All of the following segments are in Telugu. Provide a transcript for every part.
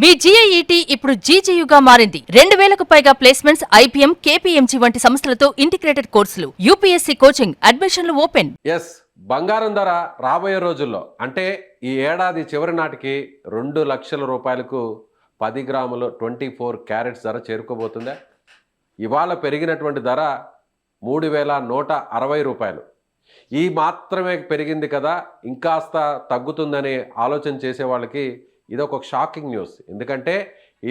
మీ GIET ఇప్పుడు GGUగా మారింది. 2000కు పైగా ప్లేస్మెంట్స్, IPM, KPMG వంటి సంస్థలతో ఇంటిగ్రేటెడ్ కోర్సులు, UPSC కోచింగ్, అడ్మిషన్లు ఓపెన్. ఎస్, బంగారం ధర రాబోయే రోజుల్లో అంటే ఈ ఏడాది చివరి నాటికి 2 లక్షల రూపాయలకు 10 గ్రాములు 24 క్యారెట్స్ ధర చేరుకోబోతుందా? ఇవాళ పెరిగినటువంటి ధర 3160 రూపాయలు. ఈ మాత్రమే పెరిగింది కదా, ఇంకాస్త తగ్గుతుందని ఆలోచన చేసే వాళ్ళకి ఇదొక షాకింగ్ న్యూస్. ఎందుకంటే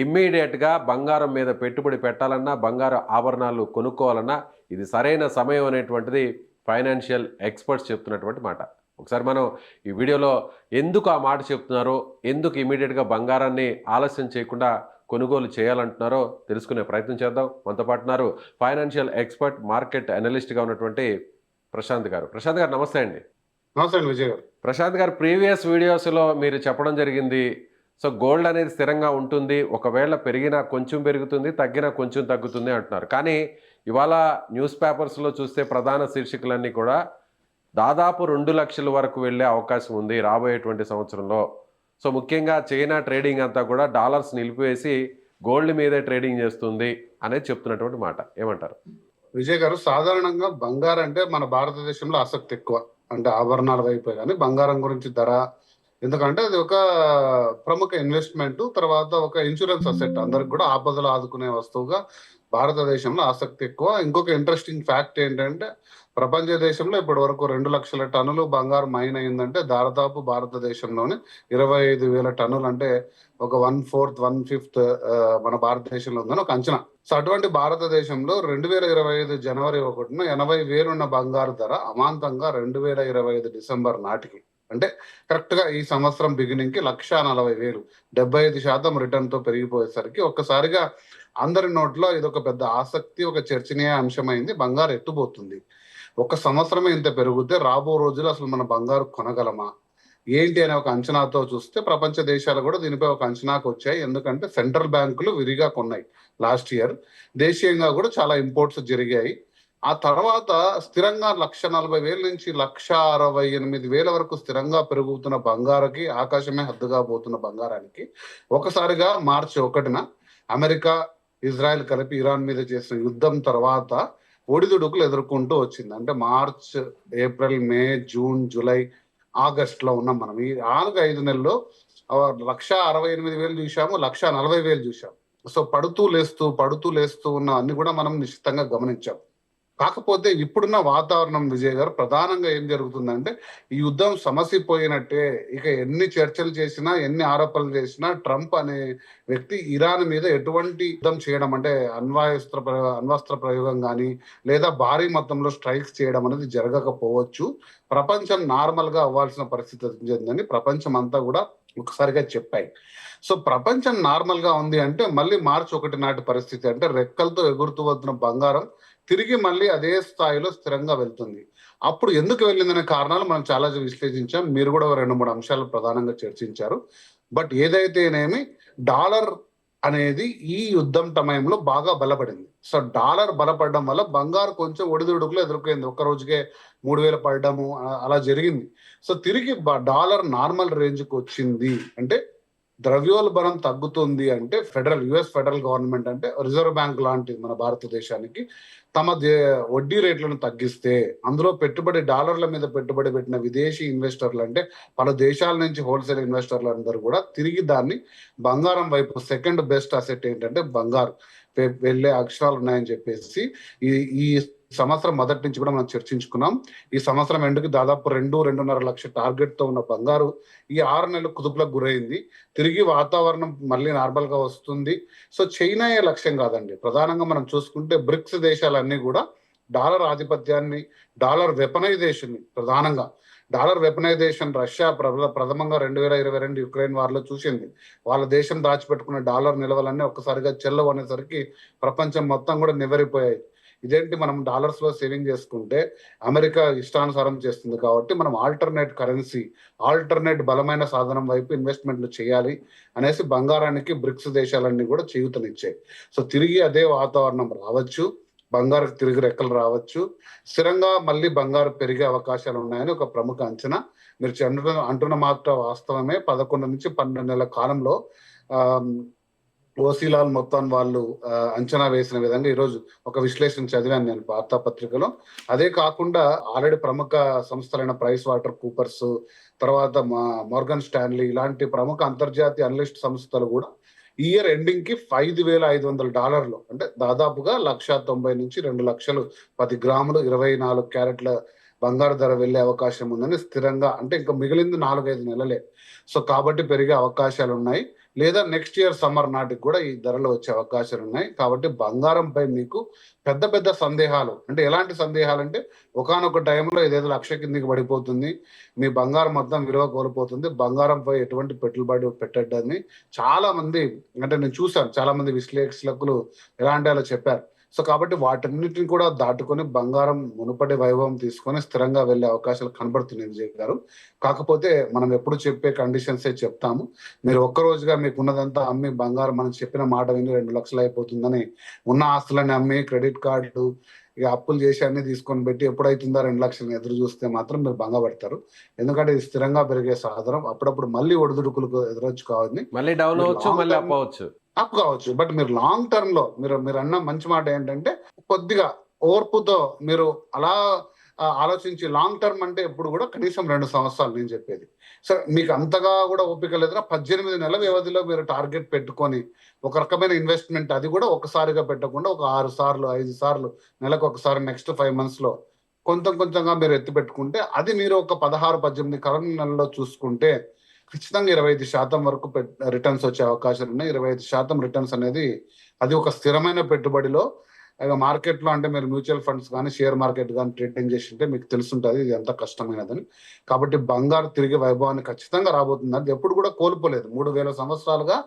ఇమ్మీడియట్గా బంగారం మీద పెట్టుబడి పెట్టాలన్నా, బంగారు ఆభరణాలు కొనుక్కోవాలన్నా ఇది సరైన సమయం అనేటువంటిది ఫైనాన్షియల్ ఎక్స్పర్ట్స్ చెప్తున్నటువంటి మాట. ఒకసారి మనం ఈ వీడియోలో ఎందుకు ఆ మాట చెప్తున్నారో, ఎందుకు ఇమ్మీడియట్గా బంగారాన్ని ఆలస్యం చేయకుండా కొనుగోలు చేయాలంటున్నారో తెలుసుకునే ప్రయత్నం చేద్దాం. మనతో పాటు ఉన్నారు ఫైనాన్షియల్ ఎక్స్పర్ట్, మార్కెట్ అనలిస్ట్గా ఉన్నటువంటి ప్రశాంత్ గారు. ప్రశాంత్ గారు నమస్తే అండి. నమస్తే అండి విజయ్ గారు. ప్రశాంత్ గారు, ప్రీవియస్ వీడియోస్లో మీరు చెప్పడం జరిగింది, సో గోల్డ్ అనేది స్థిరంగా ఉంటుంది, ఒకవేళ పెరిగినా కొంచెం పెరుగుతుంది, తగ్గినా కొంచెం తగ్గుతుంది అంటున్నారు. కానీ ఇవాళ న్యూస్ పేపర్స్లో చూస్తే ప్రధాన శీర్షికలన్నీ కూడా దాదాపు 2 లక్షల వరకు వెళ్ళే అవకాశం ఉంది రాబోయేటువంటి సంవత్సరంలో. సో ముఖ్యంగా చైనా ట్రేడింగ్ అంతా కూడా డాలర్స్ నిలిపివేసి గోల్డ్ మీదే ట్రేడింగ్ చేస్తుంది అనేది చెప్తున్నటువంటి మాట. ఏమంటారు విజయ్ గారు, సాధారణంగా బంగారం అంటే మన భారతదేశంలో ఆసక్తి ఎక్కువ, అంటే ఆభరణాల వైపే కానీ బంగారం గురించి ధర, ఎందుకంటే అది ఒక ప్రముఖ ఇన్వెస్ట్మెంట్, తర్వాత ఒక ఇన్సూరెన్స్ అసెట్, అందరికి కూడా ఆపదలు ఆదుకునే వస్తువుగా భారతదేశంలో ఆసక్తి ఎక్కువ. ఇంకొక ఇంట్రెస్టింగ్ ఫ్యాక్ట్ ఏంటంటే ప్రపంచ దేశంలో ఇప్పటి వరకు 2 లక్షల టన్నులు బంగారం మైన్ అయిందంటే దాదాపు భారతదేశంలోనే 25,000 టన్నులు, అంటే ఒక 1/4 1/5 మన భారతదేశంలో ఉందని ఒక అంచనా. సో అటువంటి భారతదేశంలో 2025 జనవరి 1న 80,000 ఉన్న బంగారు ధర అమాంతంగా 2025 డిసెంబర్ నాటికి, అంటే కరెక్ట్ గా ఈ సంవత్సరం బిగినింగ్ కి 140,000, 75% రిటర్న్ తో పెరిగిపోయేసరికి ఒక్కసారిగా అందరి నోట్లో ఇది ఒక పెద్ద ఆసక్తి, ఒక చర్చనీయ అంశమైంది. బంగారు ఎట్టుపోతుంది, ఒక సంవత్సరమే ఇంత పెరిగితే రాబో రోజులు అసలు మన బంగారు కొనగలమా ఏంటి అనే ఒక అంచనాతో చూస్తే ప్రపంచ దేశాలు కూడా దీనిపై ఒక అంచనాకు వచ్చాయి. ఎందుకంటే సెంట్రల్ బ్యాంకులు విరిగా కొన్నాయి లాస్ట్ ఇయర్, దేశీయంగా కూడా చాలా ఇంపోర్ట్స్ జరిగాయి. ఆ తర్వాత స్థిరంగా 140,000 నుంచి 168,000 వరకు స్థిరంగా పెరుగుతున్న బంగారుకి, ఆకాశమే హద్దుగా పోతున్న బంగారానికి ఒకసారిగా మార్చి 1న అమెరికా, ఇజ్రాయెల్ కలిపి ఇరాన్ మీద చేసిన యుద్ధం తర్వాత ఒడిదుడుకులు ఎదుర్కొంటూ వచ్చింది. అంటే మార్చ్, ఏప్రిల్, మే, జూన్, జూలై, ఆగస్ట్ లో ఉన్నాం మనం. ఈ 4-5 నెలల్లో 168,000 చూసాము, 140,000 చూసాము. సో పడుతూ లేస్తూ ఉన్న అన్ని కూడా మనం నిశ్చితంగా గమనించాం. కాకపోతే ఇప్పుడున్న వాతావరణం విజయ్ గారు, ప్రధానంగా ఏం జరుగుతుందంటే ఈ యుద్ధం సమసిపోయినట్టే. ఇక ఎన్ని చర్చలు చేసినా, ఎన్ని ఆరోపణలు చేసినా ట్రంప్ అనే వ్యక్తి ఇరాన్ మీద ఎటువంటి యుద్ధం చేయడం, అంటే అణ్వస్త్ర ప్రయోగం కానీ లేదా భారీ మొత్తంలో స్ట్రైక్స్ చేయడం అనేది జరగకపోవచ్చు. ప్రపంచం నార్మల్ గా అవ్వాల్సిన పరిస్థితి వచ్చిందని ప్రపంచం అంతా కూడా ఒకసారిగా చెప్పాయి. సో ప్రపంచం నార్మల్ గా ఉంది అంటే మళ్ళీ మార్చి 1 నాటి పరిస్థితి, అంటే రెక్కలతో ఎగురుతూ వస్తున్న బంగారం తిరిగి మళ్ళీ అదే స్థాయిలో స్థిరంగా వెళ్తుంది. అప్పుడు ఎందుకు వెళ్ళిందనే కారణాలు మనం చాలా విశ్లేషించాం. మీరు కూడా 2-3 అంశాలు ప్రధానంగా చర్చించారు. బట్ ఏదైతేనేమి డాలర్ అనేది ఈ యుద్ధం సమయంలో బాగా బలపడింది. సో డాలర్ బలపడడం వల్ల బంగారు కొంచెం ఒడిదుడుకులు ఎదుర్కొంది. ఒక్క రోజుకే 3,000 పడడము అలా జరిగింది. సో తిరిగి డాలర్ నార్మల్ రేంజ్కి వచ్చింది. అంటే ద్రవ్యోల్బణం తగ్గుతుంది అంటే యుఎస్ ఫెడరల్ గవర్నమెంట్, అంటే రిజర్వ్ బ్యాంక్ లాంటిది మన భారతదేశానికి, తమ వడ్డీ రేట్లను తగ్గిస్తే అందులో డాలర్ల మీద పెట్టుబడి పెట్టిన విదేశీ ఇన్వెస్టర్లు, అంటే పలు దేశాల నుంచి హోల్సేల్ ఇన్వెస్టర్లు అందరూ కూడా తిరిగి దాన్ని బంగారం వైపు, సెకండ్ బెస్ట్ అసెట్ ఏంటంటే బంగారు వెళ్ళే అక్షరాలు ఉన్నాయని చెప్పేసి ఈ సంవత్సరం మొదటి నుంచి కూడా మనం చర్చించుకున్నాం. ఈ సంవత్సరం ఎండుకి దాదాపు 2-2.5 లక్షల టార్గెట్ తో ఉన్న బంగారు ఈ 6 నెలలు కుదుపులకు గురైంది. తిరిగి వాతావరణం మళ్ళీ నార్మల్ గా వస్తుంది. సో చైనాయే లక్ష్యం కాదండి. ప్రధానంగా మనం చూసుకుంటే బ్రిక్స్ దేశాలన్నీ కూడా డాలర్ ఆధిపత్యాన్ని, డాలర్ వెపనైజేషన్ ని, ప్రధానంగా డాలర్ వెపనైజేషన్ రష్యా ప్రథమంగా 2022 యుక్రెయిన్ వార్లో చూసింది. వాళ్ళ దేశం దాచిపెట్టుకున్న డాలర్ నిల్వలన్నీ ఒక్కసారిగా చెల్లవు అనేసరికి ప్రపంచం మొత్తం కూడా నివ్వెరపోయాయి. ఇదేంటి, మనం డాలర్స్ లో సేవింగ్ చేసుకుంటే అమెరికా ఇష్టానుసారం చేస్తుంది కాబట్టి మనం ఆల్టర్నేట్ కరెన్సీ, ఆల్టర్నేట్ బలమైన సాధనం వైపు ఇన్వెస్ట్మెంట్లు చేయాలి అనేసి బంగారానికి బ్రిక్స్ దేశాలన్నీ కూడా చేయూతనిచ్చాయి. సో తిరిగి అదే వాతావరణం రావచ్చు, బంగారు తిరిగి రెక్కలు రావచ్చు, స్థిరంగా మళ్ళీ బంగారు పెరిగే అవకాశాలు ఉన్నాయని ఒక ప్రముఖ అంచనా. మీరు అంటున్న మాట వాస్తవమే. 11 నుంచి 12 నెలల కాలంలో ఓసీలాల్ మొత్తం వాళ్ళు అంచనా వేసిన విధంగా ఈరోజు ఒక విశ్లేషణ చదివాను నేను వార్తాపత్రికలో. అదే కాకుండా ఆల్రెడీ ప్రముఖ సంస్థలైన ప్రైస్ వాటర్ కూపర్స్, తర్వాత మోర్గన్ స్టాన్లీ ఇలాంటి ప్రముఖ అంతర్జాతీయ అనలిస్ట్ సంస్థలు కూడా ఈ ఇయర్ ఎండింగ్ కి $5,500 అంటే దాదాపుగా 1,90,000 నుంచి 2,00,000 10 గ్రాములు 24 క్యారెట్ల బంగారు ధర వెళ్లే అవకాశం ఉందని స్థిరంగా, అంటే ఇంకా మిగిలింది 4-5 నెలలే. సో కాబట్టి పెరిగే అవకాశాలు ఉన్నాయి, లేదా నెక్స్ట్ ఇయర్ సమ్మర్ నాటికి కూడా ఈ ధరలు వచ్చే అవకాశాలు ఉన్నాయి. కాబట్టి బంగారంపై మీకు పెద్ద పెద్ద సందేహాలు, అంటే ఎలాంటి సందేహాలు అంటే ఒకానొక టైంలో ఇదేదో 1,00,000 కిందికి పడిపోతుంది, మీ బంగారం మొత్తం విలువ కోల్పోతుంది, బంగారంపై ఎటువంటి పెట్టుబడి పెట్టద్దని చాలా మంది, అంటే నేను చూశాను చాలా మంది విశ్లేషకులు ఎలాంటి అలా చెప్పారు. సో కాబట్టి వాటన్నిటిని కూడా దాటుకొని బంగారం మునుపటి వైభవం తీసుకొని స్థిరంగా వెళ్లే అవకాశాలు కనబడుతున్నాయి విజయ్ గారు. కాకపోతే మనం ఎప్పుడు చెప్పే కండిషన్సే చెప్తాము. మీరు ఒక్కరోజుగా మీకు ఉన్నదంతా అమ్మి బంగారం మనం చెప్పిన మాట విని 2,00,000 అయిపోతుందని ఉన్న ఆస్తులని అమ్మి క్రెడిట్ కార్డు ఇక అప్పులు చేసి అన్ని తీసుకొని పెట్టి ఎప్పుడైతుందో 2,00,000 ఎదురు చూస్తే మాత్రం మీరు భంగపడతారు. ఎందుకంటే ఇది స్థిరంగా పెరిగే సాధనం. అప్పుడప్పుడు మళ్ళీ ఒడిదుడుకులకు ఎదురొచ్చు కావద్దు, మళ్ళీ డౌన్ అవ్వచ్చు, మళ్ళీ అప్ అవ్వచ్చు, అప్ కావచ్చు. బట్ మీరు లాంగ్ టర్మ్ లో మీరు అన్న మంచి మాట ఏంటంటే కొద్దిగా ఓర్పుతో మీరు అలా ఆలోచించి, లాంగ్ టర్మ్ అంటే ఎప్పుడు కూడా కనీసం 2 సంవత్సరాలు నేను చెప్పేది. సరే మీకు అంతగా కూడా ఓపిక లేదురా 18 నెలల వ్యవధిలో మీరు టార్గెట్ పెట్టుకొని ఒక రకమైన ఇన్వెస్ట్మెంట్, అది కూడా ఒకసారిగా పెట్టకుండా ఒక 6 సార్లు 5 సార్లు నెలకు ఒకసారి నెక్స్ట్ 5 months లో కొంచెం కొంచెంగా మీరు ఎత్తి పెట్టుకుంటే, అది మీరు ఒక 16-18 కరెంట్ నెలల్లో చూసుకుంటే ఖచ్చితంగా 25% వరకు రిటర్న్స్ వచ్చే అవకాశాలు ఉన్నాయి. 25% రిటర్న్స్ అనేది అది ఒక స్థిరమైన పెట్టుబడిలో. మార్కెట్లో అంటే మీరు మ్యూచువల్ ఫండ్స్ కానీ షేర్ మార్కెట్ కానీ ట్రేడింగ్ చేసింటే మీకు తెలుసుంటుంది ఇది ఎంత కష్టమైనదని. కాబట్టి బంగారు తిరిగి వైభవాన్ని ఖచ్చితంగా రాబోతుంది. అది ఎప్పుడు కూడా కోల్పోలేదు. 3,000 సంవత్సరాలుగా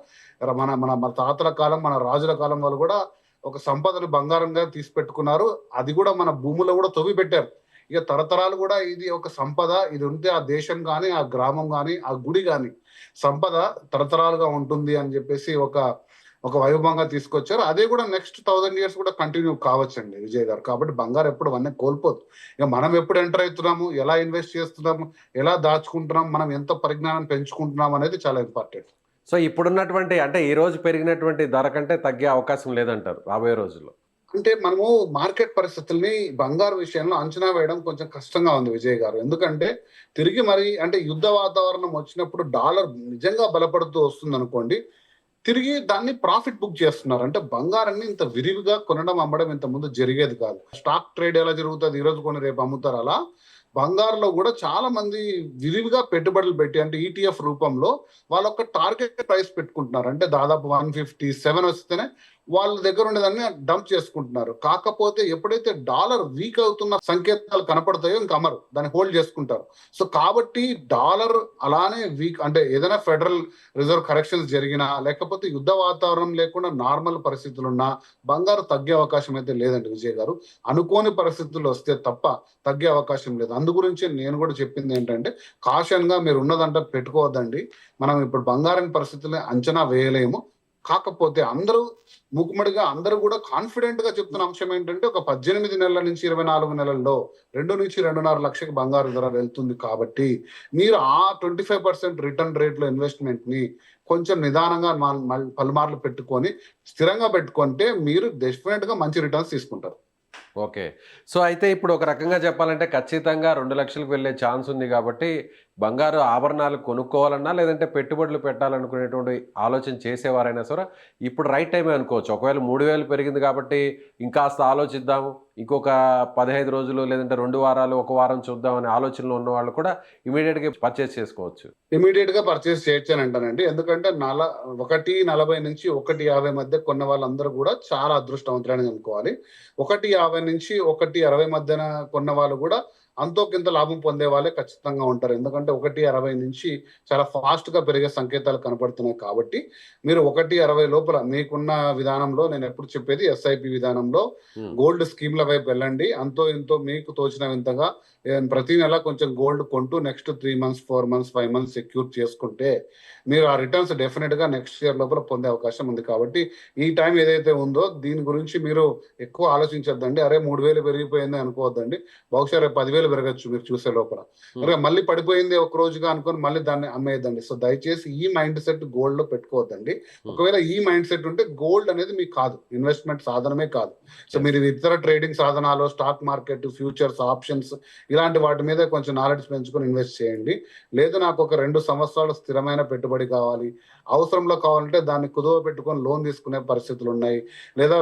మన మన మన తాతల కాలం, మన రాజుల కాలం వాళ్ళు కూడా ఒక సంపదను బంగారంగా తీసి పెట్టుకున్నారు. అది కూడా మన భూములో కూడా తవ్వి పెట్టారు. ఇక తరతరాలు కూడా ఇది ఒక సంపద, ఇది ఉంటే ఆ దేశం కానీ ఆ గ్రామం కానీ ఆ గుడి కానీ సంపద తరతరాలుగా ఉంటుంది అని చెప్పేసి ఒక వైభవంగా తీసుకొచ్చారు. అదే కూడా నెక్స్ట్ 1000 years కూడా కంటిన్యూ కావచ్చండి విజయ్ గారు. కాబట్టి బంగారం ఎప్పుడు అవన్నీ కోల్పోదు. ఇక మనం ఎప్పుడు ఎంటర్ అవుతున్నాము, ఎలా ఇన్వెస్ట్ చేస్తున్నాము, ఎలా దాచుకుంటున్నాం, మనం ఎంత పరిజ్ఞానం పెంచుకుంటున్నాం అనేది చాలా ఇంపార్టెంట్. సో ఇప్పుడున్నటువంటి, అంటే ఈ రోజు పెరిగినటువంటి ధర కంటే తగ్గే అవకాశం లేదంటారు రాబోయే రోజుల్లో? అంటే మనము మార్కెట్ పరిస్థితుల్ని బంగారు విషయంలో అంచనా వేయడం కొంచెం కష్టంగా ఉంది విజయ్ గారు. ఎందుకంటే తిరిగి మరి అంటే యుద్ధ వాతావరణం వచ్చినప్పుడు డాలర్ నిజంగా బలపడుతూ వస్తుంది అనుకోండి, తిరిగి దాన్ని ప్రాఫిట్ బుక్ చేస్తున్నారు. అంటే బంగారాన్ని ఇంత విరివిగా కొనడం అమ్మడం ఇంత ముందు జరిగేది కాదు. స్టాక్ ట్రేడ్ ఎలా జరుగుతుంది, ఈ రోజు కొని రేపు అమ్ముతారు, అలా బంగారులో కూడా చాలా మంది విరివిగా పెట్టుబడులు పెట్టి, అంటే ఈటీఎఫ్ రూపంలో వాళ్ళ ఒక టార్గెట్ ప్రైస్ పెట్టుకుంటున్నారు. అంటే దాదాపు 157 వస్తేనే వాళ్ళ దగ్గర ఉండేదాన్ని డంప్ చేసుకుంటున్నారు. కాకపోతే ఎప్పుడైతే డాలర్ వీక్ అవుతున్న సంకేతాలు కనపడతాయో ఇంకా అమరు దాన్ని హోల్డ్ చేసుకుంటారు. సో కాబట్టి డాలర్ అలానే వీక్, అంటే ఏదైనా ఫెడరల్ రిజర్వ్ కరెక్షన్స్ జరిగినా, లేకపోతే యుద్ధ వాతావరణం లేకుండా నార్మల్ పరిస్థితులున్నా బంగారు తగ్గే అవకాశం అయితే లేదండి విజయ్ గారు. అనుకోని పరిస్థితులు వస్తే తప్ప తగ్గే అవకాశం లేదు. అందు గురించి నేను కూడా చెప్పింది ఏంటంటే కాషన్ గా మీరు ఉన్నదంటే పెట్టుకోవద్దండి. మనం ఇప్పుడు బంగారం పరిస్థితుల్ని అంచనా వేయలేము. కాకపోతే అందరూ మూకుమ్మడిగా అందరూ కూడా కాన్ఫిడెంట్ గా చెప్తున్న అంశం ఏంటంటే ఒక 18 నెలల నుంచి 24 నెలల్లో 2 నుంచి 2.5 లక్షకి బంగారు ధర వెళ్తుంది. కాబట్టి మీరు ఆ 25% రిటర్న్ రేట్ లో ఇన్వెస్ట్మెంట్ ని కొంచెం నిదానంగా పలుమార్లు పెట్టుకొని స్థిరంగా పెట్టుకుంటే మీరు డెఫినెట్ గా మంచి రిటర్న్స్ తీసుకుంటారు. ఓకే. సో అయితే ఇప్పుడు ఒక రకంగా చెప్పాలంటే ఖచ్చితంగా 2,00,000కి వెళ్ళే ఛాన్స్ ఉంది కాబట్టి బంగారు ఆభరణాలు కొనుక్కోవాలన్నా, లేదంటే పెట్టుబడులు పెట్టాలనుకునేటువంటి ఆలోచన చేసేవారైనా సరే ఇప్పుడు రైట్ టైమే అనుకోవచ్చు. ఒకవేళ 3,000 పెరిగింది కాబట్టి ఇంకాస్త ఆలోచిద్దాము, ఇంకొక 15 రోజులు లేదంటే 2 వారాలు, 1 వారం చూద్దాం అనే ఆలోచనలో ఉన్న వాళ్ళు కూడా ఇమీడియట్గా పర్చేస్ చేసుకోవచ్చు. ఇమీడియట్ గా పర్చేస్ చేయొచ్చు అని అంటానండి. ఎందుకంటే 1.40 నుంచి 1.50 మధ్య కొన్న వాళ్ళందరూ కూడా చాలా అదృష్టవంతులని అనుకోవాలి. 1.50 నుంచి 1.60 మధ్యన కొన్న వాళ్ళు కూడా అంతో కింత లాభం పొందే వాళ్ళే ఖచ్చితంగా ఉంటారు. ఎందుకంటే 1.60 నుంచి చాలా ఫాస్ట్ గా పెరిగే సంకేతాలు కనపడుతున్నాయి. కాబట్టి మీరు 1.60 లోపల మీకున్న విధానంలో, నేను ఎప్పుడు చెప్పేది SIP విధానంలో గోల్డ్ స్కీమ్ల వైపు వెళ్ళండి. అంతో ఇంతో మీకు తోచిన వింతగా ప్రతి నెల కొంచెం గోల్డ్ కొంటూ next 3 months 4 months 5 months secure చేసుకుంటే మీరు ఆ రిటర్న్స్ డెఫినెట్ గా నెక్స్ట్ ఇయర్ లోపల పొందే అవకాశం ఉంది. కాబట్టి ఈ టైం ఏదైతే ఉందో దీని గురించి మీరు ఎక్కువ ఆలోచించొద్దండి. అరే 3,000 పెరిగిపోయింది అనుకోవద్దండి. బహుశా రేపు 10,000 పెరగచ్చు మీరు చూసే లోపల. కనుక మళ్ళీ పడిపోయింది ఒక రోజుగా అనుకొని మళ్ళీ దాన్ని అమ్మేయద్దండి. సో దయచేసి ఈ మైండ్ సెట్ గోల్డ్ లో పెట్టుకోవద్దండి. ఒకవేళ ఈ మైండ్ సెట్ ఉంటే గోల్డ్ అనేది మీకు కాదు, ఇన్వెస్ట్మెంట్ సాధనమే కాదు. సో మీరు ఇతర ట్రేడింగ్ సాధనాలు, స్టాక్ మార్కెట్, ఫ్యూచర్స్, ఆప్షన్స్ ఇలాంటి వాటి మీద కొంచెం నాలెడ్జ్ పెంచుకొని ఇన్వెస్ట్ చేయండి. లేదు నాకు ఒక 2 సంవత్సరాలు స్థిరమైన పెట్టుబడి కావాలి, అవసరంలో కావాలంటే దాన్ని కుదువ పెట్టుకొని లోన్ తీసుకునే పరిస్థితులు ఉన్నాయి, లేదా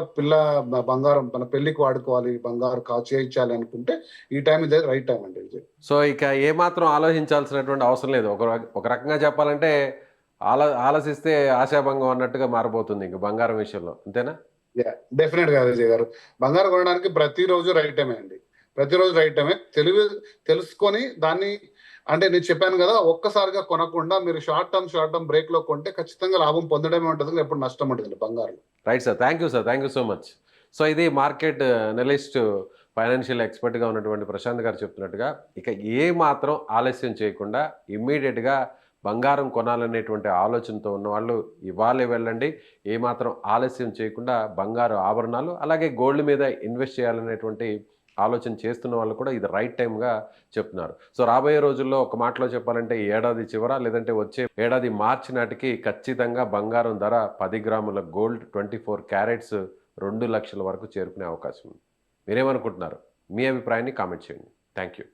బంగారం మన పెళ్లికి వాడుకోవాలి, బంగారు చేయించాలి అనుకుంటే ఈ టైం ఇదే రైట్ టైం అండి ఇది. సో ఇక ఏమాత్రం ఆలోచించాల్సినటువంటి అవసరం లేదు. ఒక రకంగా చెప్పాలంటే ఆలోచిస్తే ఆశాభంగం అన్నట్టుగా మారిపోతుంది ఇంక బంగారం విషయంలో, అంతేనా? డెఫినెట్ గా విజయ్ గారు, బంగారం కొనడానికి ప్రతిరోజు రైట్ టైమే అండి, ప్రతిరోజు రైట్ టైమే. తెలుసుకొని దాన్ని, అంటే నేను చెప్పాను కదా, ఒక్కసారిగా కొనకుండా మీరు షార్ట్ టర్మ్ బ్రేక్ లో కొంటే ఖచ్చితంగా లాభం పొందడమే ఉంటుంది, ఎప్పుడు నష్టం ఉంటుంది బంగారం. Right sir, thank you sir, thank you so much. So ఇది మార్కెట్ అనలిస్ట్, ఫైనాన్షియల్ ఎక్స్పర్ట్గా ఉన్నటువంటి ప్రశాంత్ గారు చెప్తున్నట్టుగా ఇక ఏ మాత్రం ఆలస్యం చేయకుండా ఇమ్మీడియట్గా బంగారం కొనాలనేటువంటి ఆలోచనతో ఉన్నవాళ్ళు ఇవాళే వెళ్ళండి. ఏమాత్రం ఆలస్యం చేయకుండా బంగారు ఆభరణాలు అలాగే గోల్డ్ మీద ఇన్వెస్ట్ చేయాలనేటువంటి ఆలోచన చేస్తున్న వాళ్ళు కూడా ఇది రైట్ టైంగా చెప్తున్నారు. సో రాబోయే రోజుల్లో ఒక మాటలో చెప్పాలంటే ఈ ఏడాది చివర లేదంటే వచ్చే ఏడాది మార్చి నాటికి ఖచ్చితంగా బంగారం ధర 10 గ్రాముల గోల్డ్ 24 క్యారెట్స్ 2 లక్షల వరకు చేరుకునే అవకాశం ఉంది. మీరేమనుకుంటున్నారు? మీ అభిప్రాయాన్ని కామెంట్ చేయండి. Thank you.